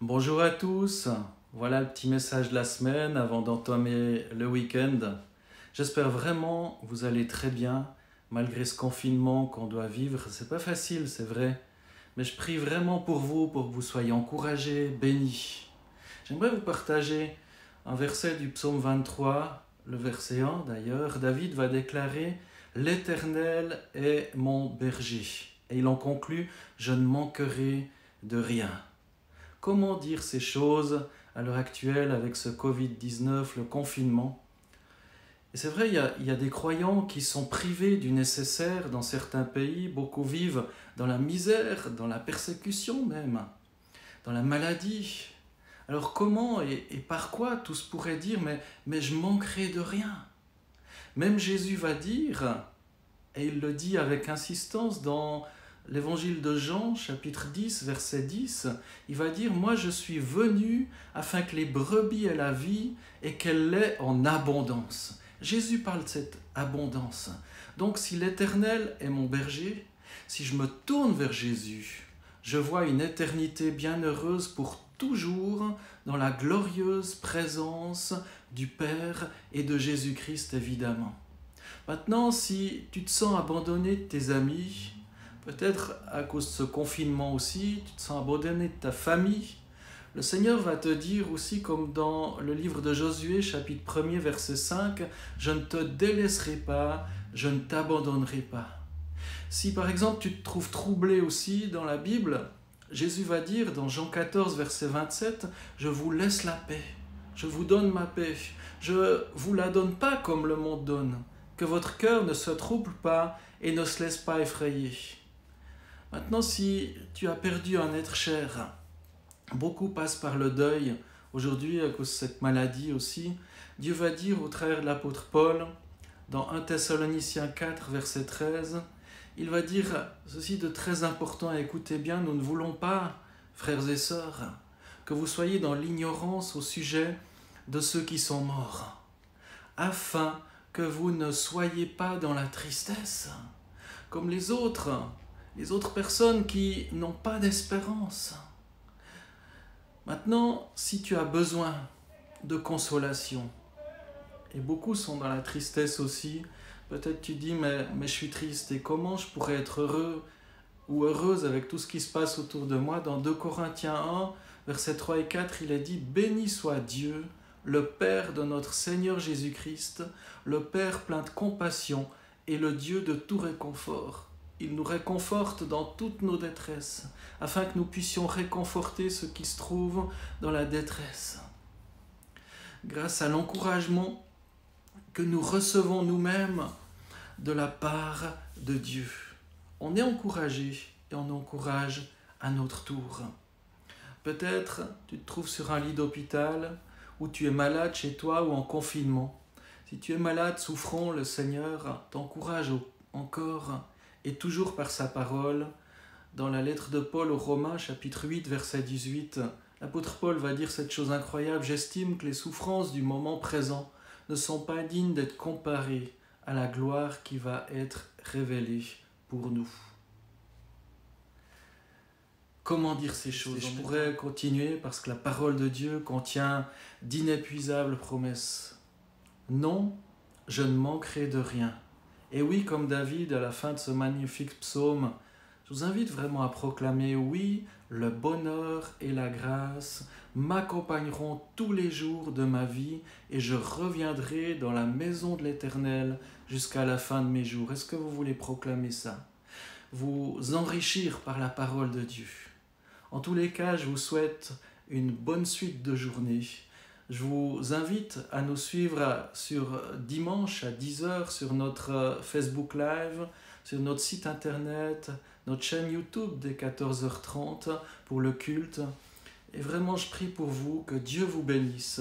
Bonjour à tous, voilà le petit message de la semaine avant d'entamer le week-end. J'espère vraiment que vous allez très bien malgré ce confinement qu'on doit vivre. C'est pas facile, c'est vrai, mais je prie vraiment pour que vous soyez encouragés, bénis. J'aimerais vous partager un verset du psaume 23, le verset 1 d'ailleurs. David va déclarer « L'Éternel est mon berger » et il en conclut « Je ne manquerai de rien ». Comment dire ces choses à l'heure actuelle avec ce Covid-19, le confinement? Et c'est vrai, il y a des croyants qui sont privés du nécessaire dans certains pays. Beaucoup vivent dans la misère, dans la persécution même, dans la maladie. Alors comment et par quoi tous pourraient dire mais je manquerai de rien? Même Jésus va dire, et il le dit avec insistance dans l'évangile de Jean, chapitre 10, verset 10, il va dire « Moi je suis venu afin que les brebis aient la vie et qu'elle l'ait en abondance. » Jésus parle de cette abondance. Donc si l'Éternel est mon berger, si je me tourne vers Jésus, je vois une éternité bienheureuse pour toujours dans la glorieuse présence du Père et de Jésus-Christ évidemment. Maintenant, si tu te sens abandonné de tes amis, peut-être à cause de ce confinement aussi, tu te sens abandonné de ta famille, le Seigneur va te dire aussi, comme dans le livre de Josué, chapitre 1er, verset 5, « Je ne te délaisserai pas, je ne t'abandonnerai pas. » Si par exemple tu te trouves troublé aussi dans la Bible, Jésus va dire dans Jean 14, verset 27, « Je vous laisse la paix, je vous donne ma paix, je ne vous la donne pas comme le monde donne. » Que votre cœur ne se trouble pas et ne se laisse pas effrayer. Maintenant, si tu as perdu un être cher, beaucoup passent par le deuil aujourd'hui à cause de cette maladie aussi. Dieu va dire au travers de l'apôtre Paul, dans 1 Thessaloniciens 4, verset 13, il va dire ceci de très important, écoutez bien, nous ne voulons pas, frères et sœurs, que vous soyez dans l'ignorance au sujet de ceux qui sont morts, afin que vous ne soyez pas dans la tristesse, comme les autres personnes qui n'ont pas d'espérance. Maintenant, si tu as besoin de consolation, et beaucoup sont dans la tristesse aussi, peut-être tu dis, mais je suis triste, et comment je pourrais être heureux ou heureuse avec tout ce qui se passe autour de moi? Dans 2 Corinthiens 1, versets 3 et 4, il est dit, « Béni soit Dieu, le Père de notre Seigneur Jésus-Christ, le Père plein de compassion et le Dieu de tout réconfort. Il nous réconforte dans toutes nos détresses, afin que nous puissions réconforter ceux qui se trouvent dans la détresse. » Grâce à l'encouragement que nous recevons nous-mêmes de la part de Dieu. On est encouragé et on encourage à notre tour. Peut-être tu te trouves sur un lit d'hôpital, ou tu es malade chez toi ou en confinement. Si tu es malade, souffrons, le Seigneur t'encourage encore et toujours par sa parole. Dans la lettre de Paul aux Romains, chapitre 8, verset 18, l'apôtre Paul va dire cette chose incroyable, « J'estime que les souffrances du moment présent ne sont pas dignes d'être comparées à la gloire qui va être révélée pour nous. » Comment dire ces choses? Je pourrais continuer parce que la parole de Dieu contient d'inépuisables promesses. Non, je ne manquerai de rien. Et oui, comme David à la fin de ce magnifique psaume, je vous invite vraiment à proclamer, oui, le bonheur et la grâce m'accompagneront tous les jours de ma vie et je reviendrai dans la maison de l'Éternel jusqu'à la fin de mes jours. Est-ce que vous voulez proclamer ça? Vous enrichir par la parole de Dieu. En tous les cas, je vous souhaite une bonne suite de journée. Je vous invite à nous suivre sur dimanche à 10h sur notre Facebook Live, sur notre site internet, notre chaîne YouTube dès 14h30 pour le culte. Et vraiment, je prie pour vous, que Dieu vous bénisse.